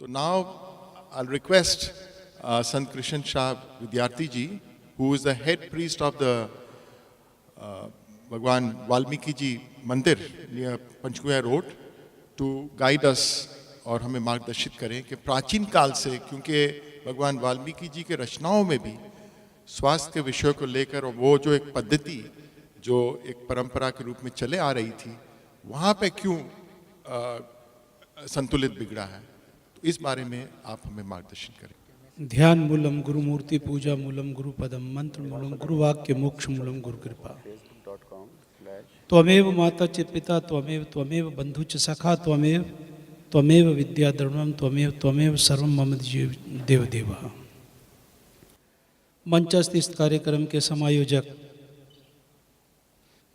now I'll request Sant Krishan Shah Vidyarthi ji, who is the head priest of the Bhagwan Valmiki ji Mandir near Panchkuya Road, to guide us और हमें मार्गदर्शित करें कि प्राचीन काल से, क्योंकि भगवान वाल्मीकि जी के रचनाओं में भी स्वास्थ्य के विषय को लेकर और वो जो एक पद्धति जो एक परंपरा के रूप में चले आ रही थी, वहाँ पे क्यों संतुलित बिगड़ा है, तो इस बारे में आप हमें मार्गदर्शन करें। ध्यान मूलम गुरु मूर्ति पूजा मूलम गुरु पदम मंत्र मूलम गुरु वाक्य मोक्ष मूलम गुरु कृपा। त्वमेव माता च पिता त्वमेव त्वमेव बंधु च सखा त्वमेव त्वमेव विद्या द्रवणम त्वमेव त्वमेव सर्वम मम देव देवा। मंचस्थ इस कार्यक्रम के समायोजक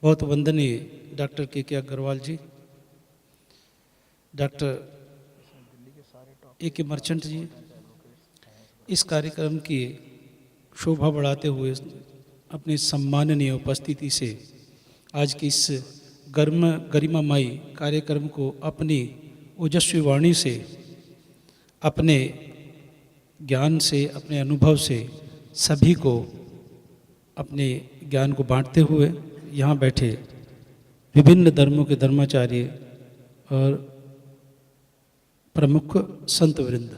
बहुत वंदनीय डॉक्टर के अग्रवाल जी, डॉक्टर ए मर्चेंट जी, इस कार्यक्रम की शोभा बढ़ाते हुए अपनी सम्माननीय उपस्थिति से आज की इस गरिमामयी कार्यक्रम को अपनी ओजस्वी वाणी से, अपने ज्ञान से, अपने अनुभव से सभी को अपने ज्ञान को बांटते हुए यहाँ बैठे विभिन्न धर्मों के धर्माचार्य और प्रमुख संत वृंद,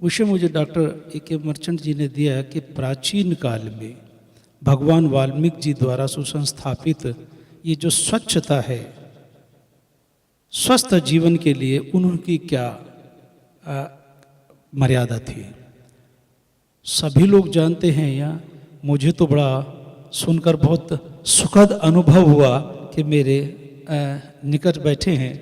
विषय मुझे डॉक्टर ए मर्चेंट जी ने दिया है कि प्राचीन काल में भगवान वाल्मीकि जी द्वारा सुसंस्थापित ये जो स्वच्छता है, स्वस्थ जीवन के लिए उनकी क्या मर्यादा थी, सभी लोग जानते हैं। या मुझे तो बड़ा सुनकर बहुत सुखद अनुभव हुआ कि मेरे निकट बैठे हैं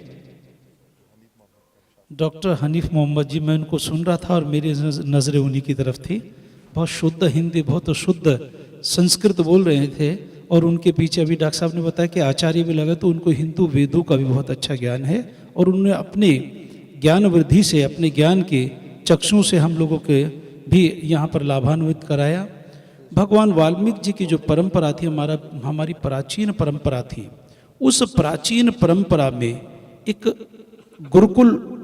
डॉक्टर हनीफ मोहम्मद जी, मैं उनको सुन रहा था और मेरी नज़रें उन्हीं की तरफ थी। बहुत शुद्ध हिंदी, बहुत शुद्ध संस्कृत बोल रहे थे और उनके पीछे अभी डॉक्टर साहब ने बताया कि आचार्य भी लगा, तो उनको हिंदू वेदों का भी बहुत अच्छा ज्ञान है और उन्होंने अपने ज्ञान वृद्धि से, अपने ज्ञान के चक्षुओं से हम लोगों के भी यहाँ पर लाभान्वित कराया। भगवान वाल्मीकि जी की जो परंपरा थी, हमारी प्राचीन परंपरा थी, उस प्राचीन परंपरा में एक गुरुकुल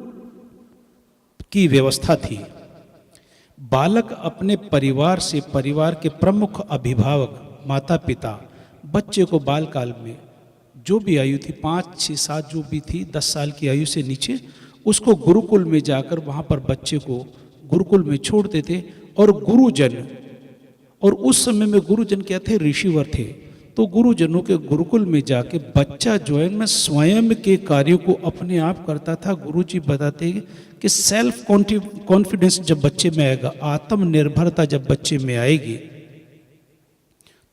की व्यवस्था थी। बालक अपने परिवार से, परिवार के प्रमुख अभिभावक माता पिता बच्चे को बाल काल में जो भी आयु थी, 5, 6, 7 जो भी थी, 10 साल की आयु से नीचे, उसको गुरुकुल में जाकर वहाँ पर बच्चे को गुरुकुल में छोड़ते थे। और गुरुजन, और उस समय में गुरुजन क्या थे, ऋषिवर थे, तो गुरुजनों के गुरुकुल में जाके बच्चा जो है मैं स्वयं के कार्यों को अपने आप करता था। गुरुजी बताते कि सेल्फ कॉन्फिडेंस जब बच्चे में आएगा, आत्मनिर्भरता जब बच्चे में आएगी,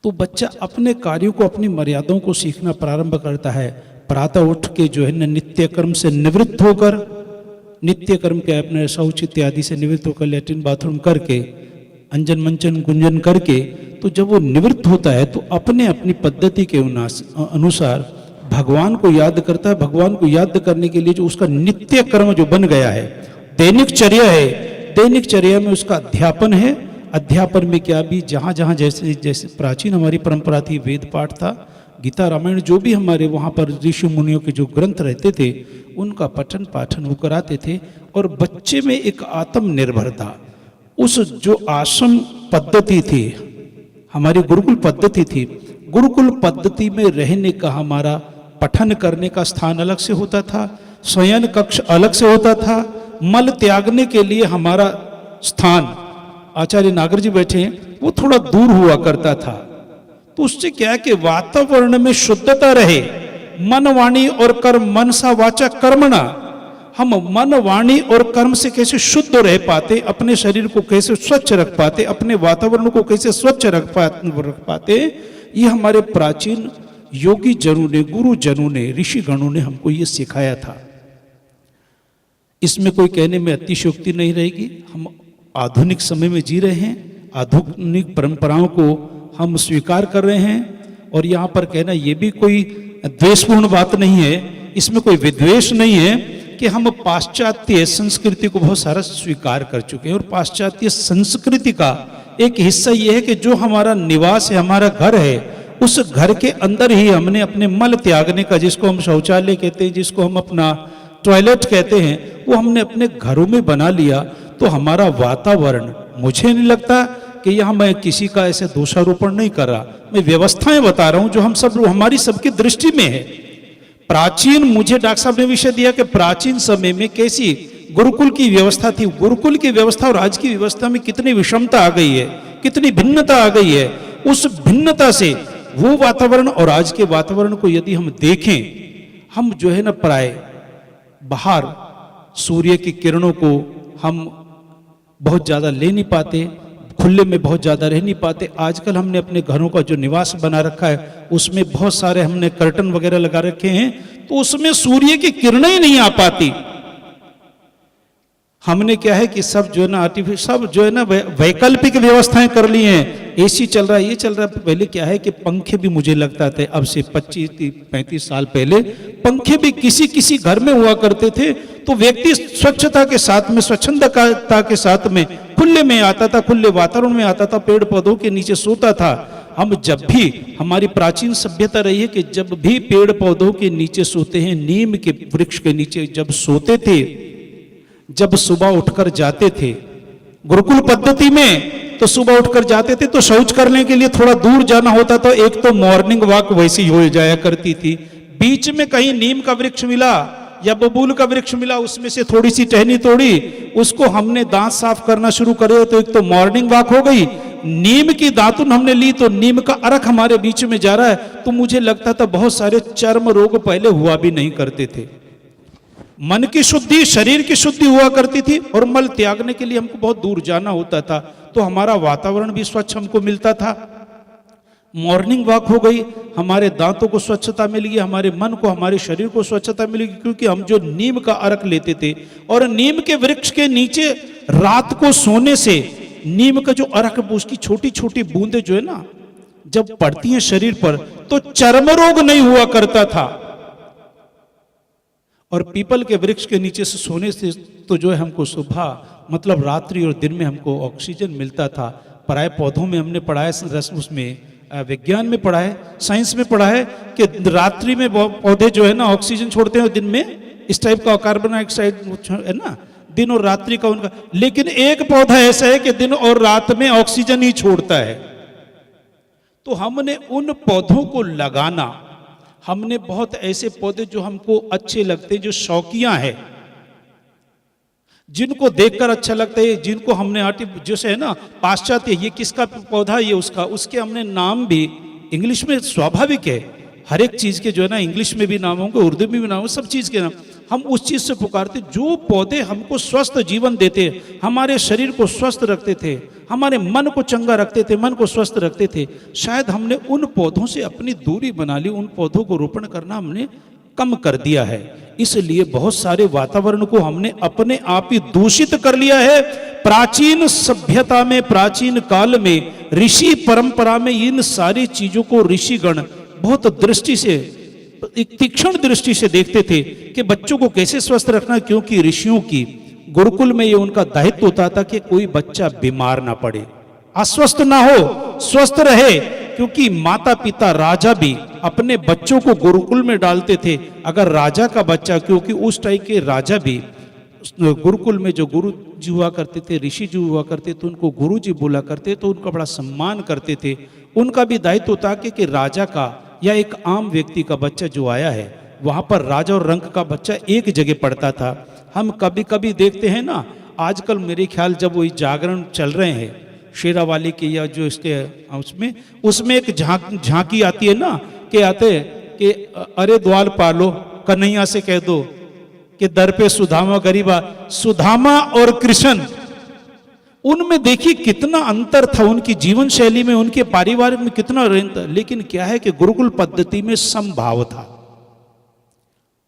तो बच्चा अपने कार्यों को, अपनी मर्यादाओं को सीखना प्रारंभ करता है। प्रातः उठ के जो है न नित्य कर्म से निवृत्त होकर, नित्य कर्म के अपने शौच इत्यादि से निवृत्त होकर, लैट्रिन बाथरूम करके, अंजन मंचन गुंजन करके, तो जब वो निवृत्त होता है तो अपने अपनी पद्धति के अनुसार भगवान को याद करता है। भगवान को याद करने के लिए जो उसका नित्य कर्म जो बन गया है, दैनिक चर्या है, दैनिक चर्या में उसका अध्यापन है। अध्यापन में क्या भी जहाँ जहाँ जैसे जैसे प्राचीन हमारी परंपरा थी, वेद पाठ था, गीता रामायण जो भी हमारे वहाँ पर ऋषि मुनियों के जो ग्रंथ रहते थे, उनका पठन पाठन वो कराते थे। और बच्चे में एक आत्मनिर्भरता, उस जो आश्रम पद्धति थी, हमारी गुरुकुल पद्धति थी, गुरुकुल पद्धति में रहने का हमारा पठन करने का स्थान अलग से होता था, शयन कक्ष अलग से होता था, मल त्यागने के लिए हमारा स्थान, आचार्य नागर जी बैठे हैं, वो थोड़ा दूर हुआ करता था। तो उससे क्या है कि वातावरण में शुद्धता रहे, मन वाणी और कर्म, मनसा वाचा कर्मणा, हम मन वाणी और कर्म से कैसे शुद्ध रह पाते, अपने शरीर को कैसे स्वच्छ रख पाते, अपने वातावरण को कैसे स्वच्छ रख पाते, ये हमारे प्राचीन योगी जनों ने, गुरु जनों ने, ऋषि गणों ने हमको ये सिखाया था। इसमें कोई कहने में अतिशयोक्ति नहीं रहेगी। हम आधुनिक समय में जी रहे हैं, आधुनिक परंपराओं को हम स्वीकार कर रहे हैं, और यहाँ पर कहना ये भी कोई द्वेषपूर्ण बात नहीं है, इसमें कोई विद्वेष नहीं है कि हम पाश्चात्य संस्कृति को बहुत सारा स्वीकार कर चुके हैं। और पाश्चात्य संस्कृति का एक हिस्सा ये है कि जो हमारा निवास है, हमारा घर है, उस घर के अंदर ही हमने अपने मल त्यागने का, जिसको हम शौचालय कहते हैं, जिसको हम अपना टॉयलेट कहते हैं, वो हमने अपने घरों में बना लिया, तो हमारा वातावरण, मुझे नहीं लगता कि यहाँ मैं किसी का ऐसे दोषारोपण नहीं कर रहा, मैं व्यवस्थाएं बता रहा हूं जो हम सब, हमारी सबकी दृष्टि में है। प्राचीन, मुझे डॉक्टर साहब ने विषय दिया कि प्राचीन समय में कैसी गुरुकुल की व्यवस्था थी। गुरुकुल की व्यवस्था और आज की व्यवस्था में कितनी विषमता आ गई है, कितनी भिन्नता आ गई है। उस भिन्नता से वो वातावरण और आज के वातावरण को यदि हम देखें, हम जो है ना प्राय बाहर सूर्य की किरणों को हम बहुत ज्यादा ले नहीं पाते, खुले में बहुत ज्यादा रह नहीं पाते। आजकल हमने अपने घरों का जो निवास बना रखा है उसमें बहुत सारे हमने कर्टन वगैरह लगा रखे हैं, तो उसमें सूर्य की किरणें ही नहीं आ पाती। हमने क्या है कि सब जो है ना सब जो है ना वैकल्पिक व्यवस्थाएं कर ली हैं। एसी चल रहा है, ये चल रहा है। पहले क्या है कि पंखे भी, मुझे लगता था अब से 25-35 साल पहले पंखे भी किसी किसी घर में हुआ करते थे, तो व्यक्ति स्वच्छता के साथ में, स्वच्छंदता के साथ में खुले में आता था, खुले वातावरण में आता था, पेड़ पौधों के नीचे सोता था। हम जब भी, हमारी प्राचीन सभ्यता रही है कि जब भी पेड़ पौधों के नीचे सोते हैं, नीम के वृक्ष के नीचे जब सोते थे, जब सुबह उठकर जाते थे गुरुकुल पद्धति में, तो सुबह उठकर जाते थे तो शौच करने के लिए थोड़ा दूर जाना होता था। एक तो मॉर्निंग वॉक वैसी ही हो जाया करती थी, बीच में कहीं नीम का वृक्ष मिला या बबूल का वृक्ष मिला, उसमें से थोड़ी सी टहनी तोड़ी, उसको हमने दांत साफ करना शुरू करे तो एक तो मॉर्निंग वॉक हो गई। नीम की दातुन हमने ली तो नीम का अर्क हमारे बीच में जा रहा है, तो मुझे लगता था बहुत सारे चर्म रोग पहले हुआ भी नहीं करते थे। मन की शुद्धि, शरीर की शुद्धि हुआ करती थी, और मल त्यागने के लिए हमको बहुत दूर जाना होता था, तो हमारा वातावरण भी स्वच्छ हमको मिलता था। मॉर्निंग वॉक हो गई, हमारे दांतों को स्वच्छता मिल गई, हमारे मन को, हमारे शरीर को स्वच्छता मिल गई, क्योंकि हम जो नीम का अर्क लेते थे, और नीम के वृक्ष के नीचे रात को सोने से नीम का जो अर्क, उसकी छोटी छोटी बूंदें जो है ना जब पड़ती हैं शरीर पर, तो चर्म रोग नहीं हुआ करता था। और पीपल के वृक्ष के नीचे से सोने से तो जो है हमको सुबह, मतलब रात्रि और दिन में हमको ऑक्सीजन मिलता था। प्राय पौधों में हमने पढ़ा है, उसमें विज्ञान में पढ़ा है, साइंस में पढ़ा है कि रात्रि में पौधे जो है ना ऑक्सीजन छोड़ते हैं, दिन में इस टाइप का कार्बन डाइऑक्साइड है ना, दिन और रात्रि का उनका। लेकिन एक पौधा ऐसा है कि दिन और रात में ऑक्सीजन ही छोड़ता है। तो हमने उन पौधों को लगाना, हमने बहुत ऐसे पौधे जो हमको अच्छे लगते हैं, जो शौकियां है, जिनको देखकर अच्छा लगता है, जिनको हमने जैसे है ना पाश्चात्य, ये किसका पौधा, ये उसका, उसके हमने नाम भी इंग्लिश में, स्वाभाविक है हर एक चीज के जो है ना इंग्लिश में भी नाम होंगे, उर्दू में भी नाम होंगे, सब चीज के नाम हम उस चीज से पुकारते। जो पौधे हमको स्वस्थ जीवन देते, हमारे शरीर को स्वस्थ रखते थे, हमारे मन को चंगा रखते थे, मन को स्वस्थ रखते थे, शायद हमने उन पौधों से अपनी दूरी बना ली, उन पौधों को रोपण करना हमने कम कर दिया है। इसलिए बहुत सारे वातावरण को हमने अपने आप ही दूषित कर लिया है। प्राचीन सभ्यता में, प्राचीन काल में, ऋषि परंपरा में इन सारी चीजों को ऋषिगण बहुत दृष्टि से, एक तीक्ष्ण दृष्टि से देखते थे कि बच्चों को कैसे स्वस्थ रखना, क्योंकि ऋषियों की गुरुकुल में ये उनका दायित्व होता था कि कोई बच्चा बीमार ना पड़े, अस्वस्थ ना हो, स्वस्थ रहे। क्योंकि माता पिता, राजा भी अपने बच्चों को गुरुकुल में डालते थे। अगर राजा का बच्चा, क्योंकि उस टाइप के राजा भी गुरुकुल में जो गुरु जी हुआ करते थे, ऋषि जी हुआ करते थे, उनको गुरु जी बोला करते, तो उनका बड़ा सम्मान करते थे। उनका भी दायित्व होता कि राजा का या एक आम व्यक्ति का बच्चा जो आया है, वहां पर राजा और रंक का बच्चा एक जगह पढ़ता था। हम कभी कभी देखते हैं ना, आजकल मेरे ख्याल जब वही जागरण चल रहे हैं शेरावाली के, या जो इसके उसमें एक झांकी आती है ना, कि आते कि अरे द्वार पालो, कन्हैया से कह दो कि दर पे सुदामा गरीबा। सुदामा और कृष्ण, उनमें देखिए कितना अंतर था, उनकी जीवन शैली में, उनके पारिवारिक में कितना था। लेकिन क्या है कि गुरुकुल पद्धति में समभाव था,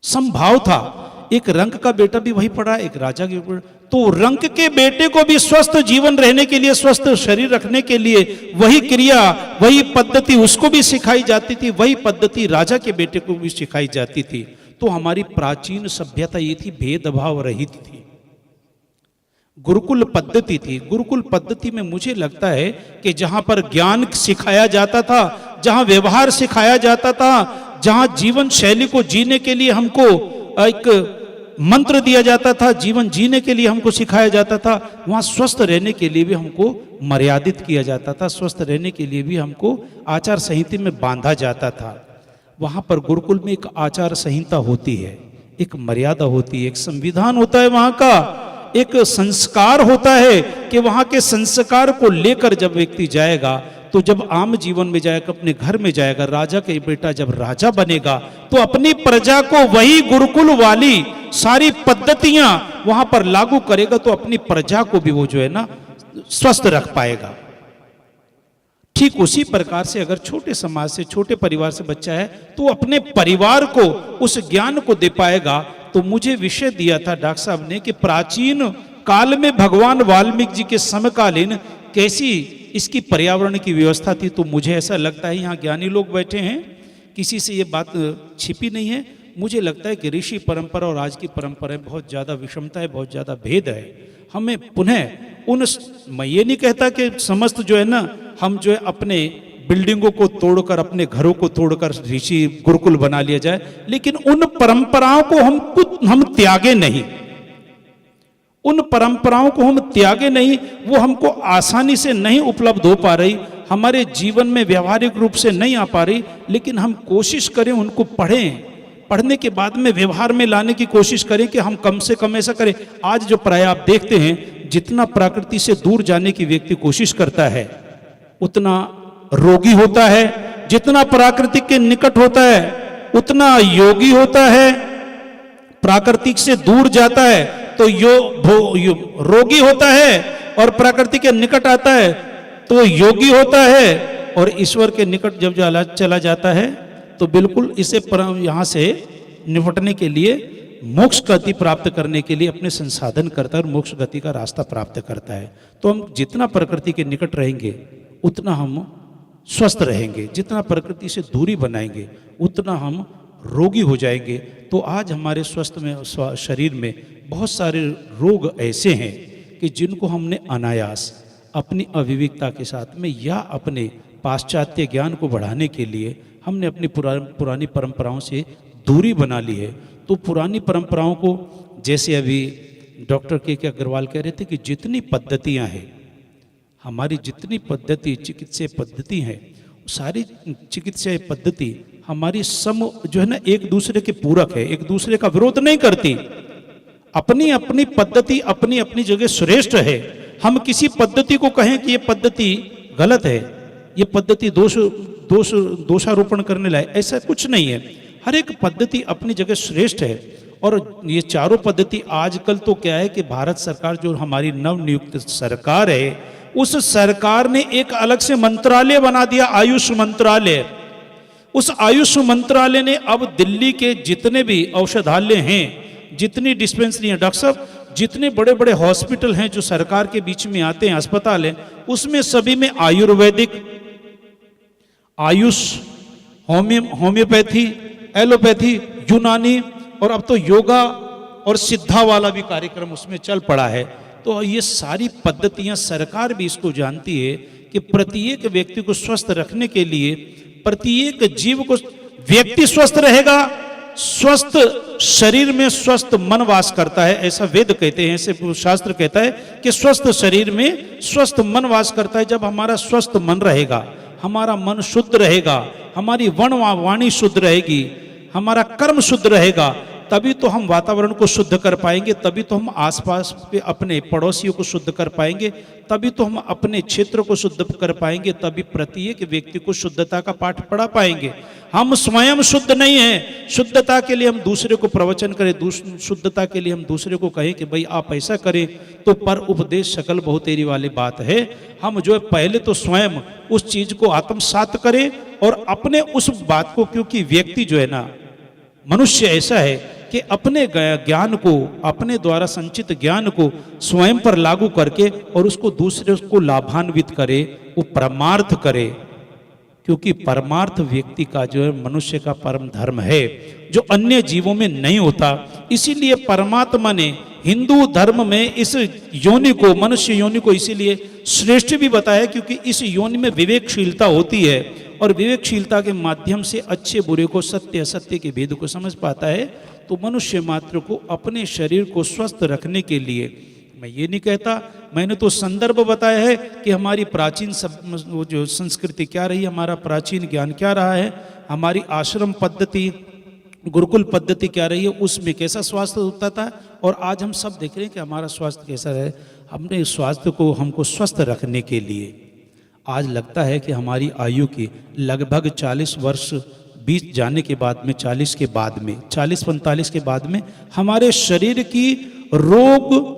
समभाव था। एक रंक का बेटा भी वही पढ़ा, एक राजा के ऊपर, तो रंक के बेटे को भी स्वस्थ जीवन रहने के लिए, स्वस्थ शरीर रखने के लिए वही क्रिया, वही पद्धति उसको भी सिखाई जाती थी, वही पद्धति राजा के बेटे को भी सिखाई जाती थी। तो हमारी प्राचीन सभ्यता ये थी, भेदभाव रहित थी, गुरुकुल पद्धति थी। गुरुकुल पद्धति में मुझे लगता है कि जहां पर ज्ञान सिखाया जाता था, जहां व्यवहार सिखाया जाता था, जहां जीवन शैली को जीने के लिए हमको एक मंत्र दिया जाता था, जीवन जीने के लिए हमको सिखाया जाता था, वहाँ स्वस्थ रहने के लिए भी हमको मर्यादित किया जाता था, स्वस्थ रहने के लिए भी हमको आचार संहिता में बांधा जाता था। वहाँ पर गुरुकुल में एक आचार संहिता होती है, एक मर्यादा होती है, एक संविधान होता है, वहाँ का एक संस्कार होता है कि वहाँ के संस्कार को लेकर जब व्यक्ति जाएगा, तो जब आम जीवन में जाएगा, अपने घर में जाएगा, राजा के बेटा जब राजा बनेगा, तो अपनी प्रजा को वही गुरुकुल वाली सारी पद्धतियां वहां पर लागू करेगा, तो अपनी प्रजा को भी वो जो है ना स्वस्थ रख पाएगा। ठीक उसी प्रकार से अगर छोटे समाज से, छोटे परिवार से बच्चा है, तो अपने परिवार को उस ज्ञान को दे पाएगा। तो मुझे विषय दिया था डॉक्टर साहब ने कि प्राचीन काल में भगवान वाल्मीकि जी के समकालीन कैसी इसकी पर्यावरण की व्यवस्था थी। तो मुझे ऐसा लगता है, यहाँ ज्ञानी लोग बैठे हैं, किसी से ये बात छिपी नहीं है, मुझे लगता है कि ऋषि परंपरा और आज की परंपरा में बहुत ज़्यादा विषमता है, बहुत ज़्यादा भेद है। हमें पुनः मैं ये नहीं कहता कि समस्त जो है ना, हम जो है अपने बिल्डिंगों को तोड़कर, अपने घरों को तोड़कर ऋषि गुरुकुल बना लिया जाए, लेकिन उन परंपराओं को हम त्यागे नहीं, उन परंपराओं को हम त्यागे नहीं, वो हमको आसानी से नहीं उपलब्ध हो पा रही, हमारे जीवन में व्यवहारिक रूप से नहीं आ पा रही, लेकिन हम कोशिश करें उनको पढ़ें, पढ़ने के बाद में व्यवहार में लाने की कोशिश करें कि हम कम से कम ऐसा करें। आज जो प्राय आप देखते हैं, जितना प्रकृति से दूर जाने की व्यक्ति कोशिश करता है उतना रोगी होता है, जितना प्राकृतिक के निकट होता है उतना योगी होता है, प्राकृतिक से दूर जाता है तो रोगी होता है, और प्रकृति के निकट आता है तो योगी होता है, और ईश्वर के निकट जब चला जाता है तो बिल्कुल इसे यहाँ से निपटने के लिए, मोक्ष गति प्राप्त करने के लिए अपने संसाधन करता है और मोक्ष गति का रास्ता प्राप्त करता है। तो हम जितना प्रकृति के निकट रहेंगे उतना हम स्वस्थ रहेंगे, जितना प्रकृति से दूरी बनाएंगे उतना हम रोगी हो जाएंगे। तो आज हमारे स्वस्थ में शरीर में बहुत सारे रोग ऐसे हैं कि जिनको हमने अनायास अपनी अविवेकता के साथ में या अपने पाश्चात्य ज्ञान को बढ़ाने के लिए हमने अपनी पुरानी परंपराओं से दूरी बना ली है। तो पुरानी परंपराओं को, जैसे अभी डॉक्टर के अग्रवाल कह रहे थे कि जितनी पद्धतियां हैं, हमारी जितनी पद्धति चिकित्सीय पद्धति है, सारी चिकित्सीय पद्धति हमारी जो है ना एक दूसरे के पूरक है, एक दूसरे का विरोध नहीं करती। अपनी अपनी पद्धति अपनी अपनी जगह श्रेष्ठ है। हम किसी पद्धति को कहें कि ये पद्धति गलत है, ये पद्धति दोषारोपण करने लायक, ऐसा कुछ नहीं है। हर एक पद्धति अपनी जगह श्रेष्ठ है। और ये चारों पद्धति आजकल तो क्या है कि भारत सरकार जो हमारी नवनियुक्त सरकार है, उस सरकार ने एक अलग से मंत्रालय बना दिया, आयुष मंत्रालय। उस आयुष मंत्रालय ने अब दिल्ली के जितने भी औषधालय हैं, जितनी डिस्पेंसरी हैं, डॉक्टर साहब जितने बड़े बड़े हॉस्पिटल हैं जो सरकार के बीच में आते हैं, अस्पताल हैं, उसमें सभी में आयुर्वेदिक, आयुष, होम्योपैथी, एलोपैथी, यूनानी और अब तो योगा और सिद्धा वाला भी कार्यक्रम उसमें चल पड़ा है। तो ये सारी पद्धतियां, सरकार भी इसको जानती है कि प्रत्येक व्यक्ति को स्वस्थ रखने के लिए, प्रत्येक जीव को, व्यक्ति स्वस्थ रहेगा, स्वस्थ शरीर में स्वस्थ मन वास करता है, ऐसा वेद कहते हैं, ऐसे शास्त्र कहता है कि स्वस्थ शरीर में स्वस्थ मन वास करता है। जब हमारा स्वस्थ मन रहेगा, हमारा मन शुद्ध रहेगा, हमारी वाणी शुद्ध रहेगी, हमारा कर्म शुद्ध रहेगा, तभी तो हम वातावरण को शुद्ध कर पाएंगे, तभी तो हम आसपास के अपने पड़ोसियों को शुद्ध कर पाएंगे, तभी तो हम अपने क्षेत्र को शुद्ध कर पाएंगे, तभी प्रत्येक व्यक्ति को शुद्धता का पाठ पढ़ा पाएंगे। हम स्वयं शुद्ध नहीं हैं, शुद्धता के लिए हम दूसरे को प्रवचन करें, शुद्धता के लिए हम दूसरे को कहें कि भाई आप ऐसा करें, तो पर उपदेश सकल बहुतेरी वाली बात है। हम जो है पहले तो स्वयं उस चीज को आत्मसात करें और अपने उस बात को, क्योंकि व्यक्ति जो है ना, मनुष्य ऐसा है कि अपने ज्ञान को, अपने द्वारा संचित ज्ञान को स्वयं पर लागू करके और उसको दूसरे को लाभान्वित करे, वो परमार्थ करे, क्योंकि परमार्थ व्यक्ति का जो है मनुष्य का परम धर्म है, जो अन्य जीवों में नहीं होता। इसीलिए परमात्मा ने हिंदू धर्म में इस योनि को, मनुष्य योनि को इसीलिए श्रेष्ठ भी बताया, क्योंकि इस योनि में विवेकशीलता होती है और विवेकशीलता के माध्यम से अच्छे बुरे को, सत्य असत्य के भेद को समझ पाता है, तो मनुष्य मात्र को अपने शरीर को स्वस्थ रखने के लिए, मैं ये नहीं कहता, मैंने तो संदर्भ बताया है कि हमारी प्राचीन वो जो संस्कृति क्या रही, हमारा प्राचीन ज्ञान क्या रहा है, हमारी आश्रम पद्धति, गुरुकुल पद्धति क्या रही है, उसमें कैसा स्वास्थ्य होता था, और आज हम सब देख रहे हैं कि हमारा स्वास्थ्य कैसा है। हमने स्वास्थ्य को, हमको स्वस्थ रखने के लिए आज लगता है कि हमारी आयु की लगभग 40 वर्ष बीत जाने के बाद में, 40 के बाद में, 40-45 के बाद में हमारे शरीर की रोग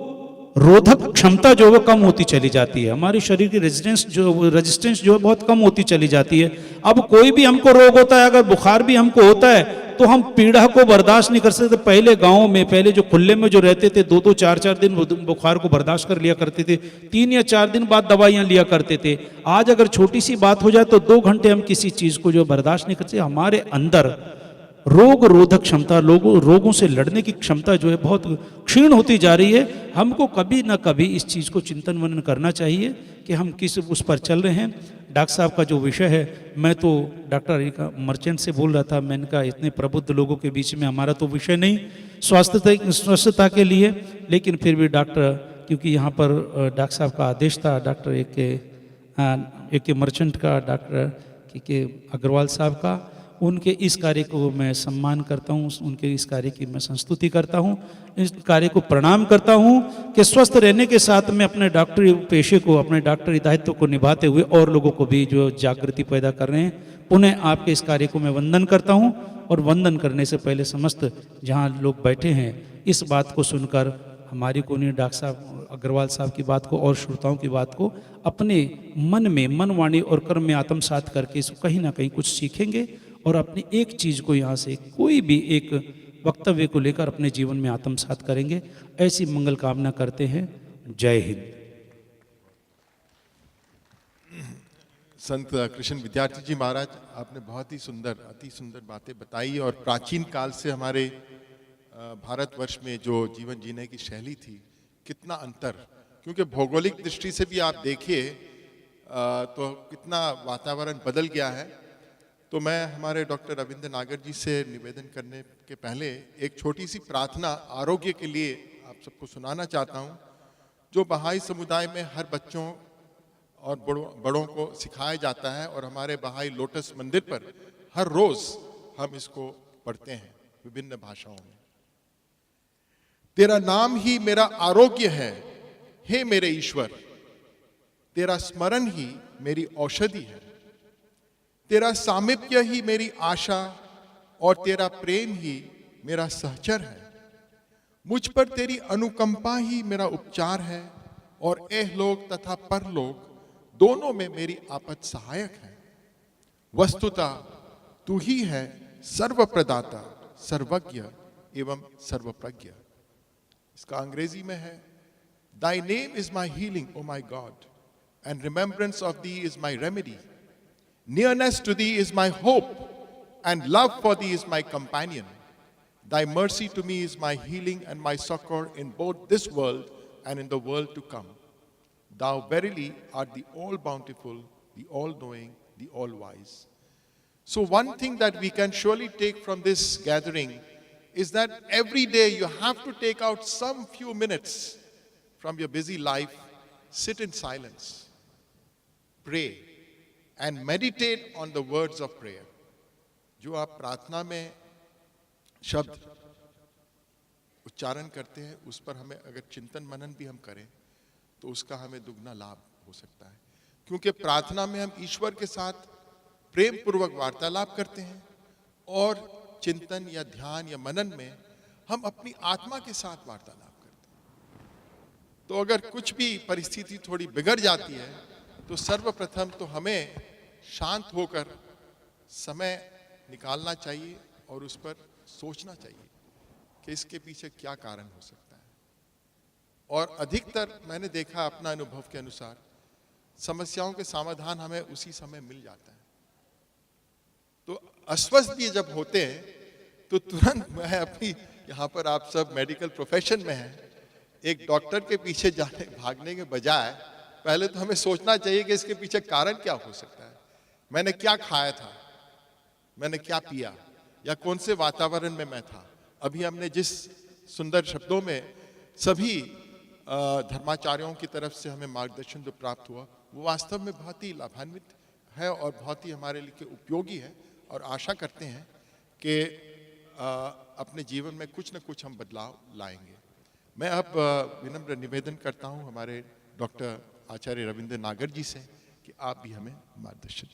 रोधक क्षमता जो है कम होती चली जाती है। हमारे शरीर की रेजिस्टेंस जो है बहुत कम होती चली जाती है। अब कोई भी हमको रोग होता है, अगर बुखार भी हमको होता है, तो हम पीड़ा को बर्दाश्त नहीं कर सकते। पहले गांव में, पहले जो खुले में जो रहते थे, 2-2, 4-4 दिन बुखार को बर्दाश्त कर लिया करते थे, 3 या 4 दिन बाद दवाइयां लिया करते थे। आज अगर छोटी सी बात हो जाए तो 2 घंटे हम किसी चीज को जो बर्दाश्त नहीं करते। हमारे अंदर रोग रोधक क्षमता, रोगों से लड़ने की क्षमता जो है बहुत क्षीण होती जा रही है। हमको कभी ना कभी इस चीज़ को चिंतन मनन करना चाहिए कि हम किस उस पर चल रहे हैं। डॉक्टर साहब का जो विषय है, मैं तो डॉक्टर मर्चेंट से बोल रहा था, मैंने कहा इतने प्रबुद्ध लोगों के बीच में हमारा तो विषय नहीं स्वस्थता के लिए, लेकिन फिर भी डॉक्टर, क्योंकि यहाँ पर डॉक्टर साहब का आदेश था, डॉक्टर एक के मर्चेंट का, डॉक्टर के अग्रवाल साहब का, उनके इस कार्य को मैं सम्मान करता हूँ, उनके इस कार्य की मैं संस्तुति करता हूँ, इस कार्य को प्रणाम करता हूँ कि स्वस्थ रहने के साथ में अपने डॉक्टरी पेशे को, अपने डॉक्टरी दायित्व को निभाते हुए और लोगों को भी जो जागृति पैदा कर रहे हैं। पुनः आपके इस कार्य को मैं वंदन करता हूँ, और वंदन करने से पहले समस्त जहाँ लोग बैठे हैं इस बात को सुनकर, हमारी को नहीं, डॉक्टर साहब अग्रवाल साहब की बात को और श्रोताओं की बात को अपने मन में, मन, वाणी और कर्म में आत्मसात करके इसको कहीं ना कहीं कुछ सीखेंगे, और अपनी एक चीज़ को यहाँ से, कोई भी एक वक्तव्य को लेकर अपने जीवन में आत्मसात करेंगे। ऐसी मंगल कामना करते हैं। जय हिंद। संत कृष्ण विद्यार्थी जी महाराज, आपने बहुत ही सुंदर, अति सुंदर बातें बताई, और प्राचीन काल से हमारे भारतवर्ष में जो जीवन जीने की शैली थी, कितना अंतर, क्योंकि भौगोलिक दृष्टि से भी आप देखिए तो कितना वातावरण बदल गया है। तो मैं हमारे डॉक्टर रविंद्र नागर जी से निवेदन करने के पहले एक छोटी सी प्रार्थना आरोग्य के लिए आप सबको सुनाना चाहता हूँ, जो बहाई समुदाय में हर बच्चों और बड़ों को सिखाया जाता है, और हमारे बहाई लोटस मंदिर पर हर रोज हम इसको पढ़ते हैं विभिन्न भाषाओं में। तेरा नाम ही मेरा आरोग्य है, हे मेरे ईश्वर, तेरा स्मरण ही मेरी औषधि है, तेरा सामीप्य ही मेरी आशा, और तेरा प्रेम ही मेरा सहचर है। मुझ पर तेरी अनुकंपा ही मेरा उपचार है, और एहलोक तथा परलोक दोनों में मेरी आपद सहायक है। वस्तुतः तू ही है सर्वप्रदाता, सर्वज्ञ एवं सर्वप्रज्ञ। इसका अंग्रेजी में है, Thy name is my healing, O my God, and remembrance of thee is my remedy. Nearness to thee is my hope, and love for thee is my companion. Thy mercy to me is my healing and my succor in both this world and in the world to come. Thou verily art the all-bountiful, the all-knowing, the all-wise. So one thing that we can surely take from this gathering is that every day you have to take out some few minutes from your busy life, sit in silence, pray, and meditate on the words of prayer. जो आप प्रार्थना में शब्द उच्चारण करते हैं, उस पर हमें अगर चिंतन मनन भी हम करें तो उसका हमें दुगना लाभ हो सकता है, क्योंकि प्रार्थना में हम ईश्वर के साथ प्रेम पूर्वक वार्तालाप करते हैं, और चिंतन या ध्यान या मनन में हम अपनी आत्मा के साथ वार्तालाप करते हैं। तो अगर कुछ भी परिस्थिति थोड़ी बिगड़ जाती है तो सर्वप्रथम तो हमें शांत होकर समय निकालना चाहिए और उस पर सोचना चाहिए कि इसके पीछे क्या कारण हो सकता है। और अधिकतर मैंने देखा अपना अनुभव के अनुसार, समस्याओं के समाधान हमें उसी समय मिल जाता है। तो अस्वस्थ भी जब होते हैं तो तुरंत मैं अपनी, यहाँ पर आप सब मेडिकल प्रोफेशन में हैं, एक डॉक्टर के पीछे भागने के बजाय पहले तो हमें सोचना चाहिए कि इसके पीछे कारण क्या हो सकता है। मैंने क्या खाया था, मैंने क्या पिया, या कौन से वातावरण में मैं था। अभी हमने जिस सुंदर शब्दों में सभी धर्माचार्यों की तरफ से हमें मार्गदर्शन जो प्राप्त हुआ, वो वास्तव में बहुत ही लाभान्वित है और बहुत ही हमारे लिए उपयोगी है। और आशा करते हैं कि अपने जीवन में कुछ न कुछ हम बदलाव लाएंगे। मैं अब विनम्र निवेदन करता हूं हमारे डॉक्टर आचार्य रविंद्र नागर जी से कि आप भी हमें मार्गदर्शन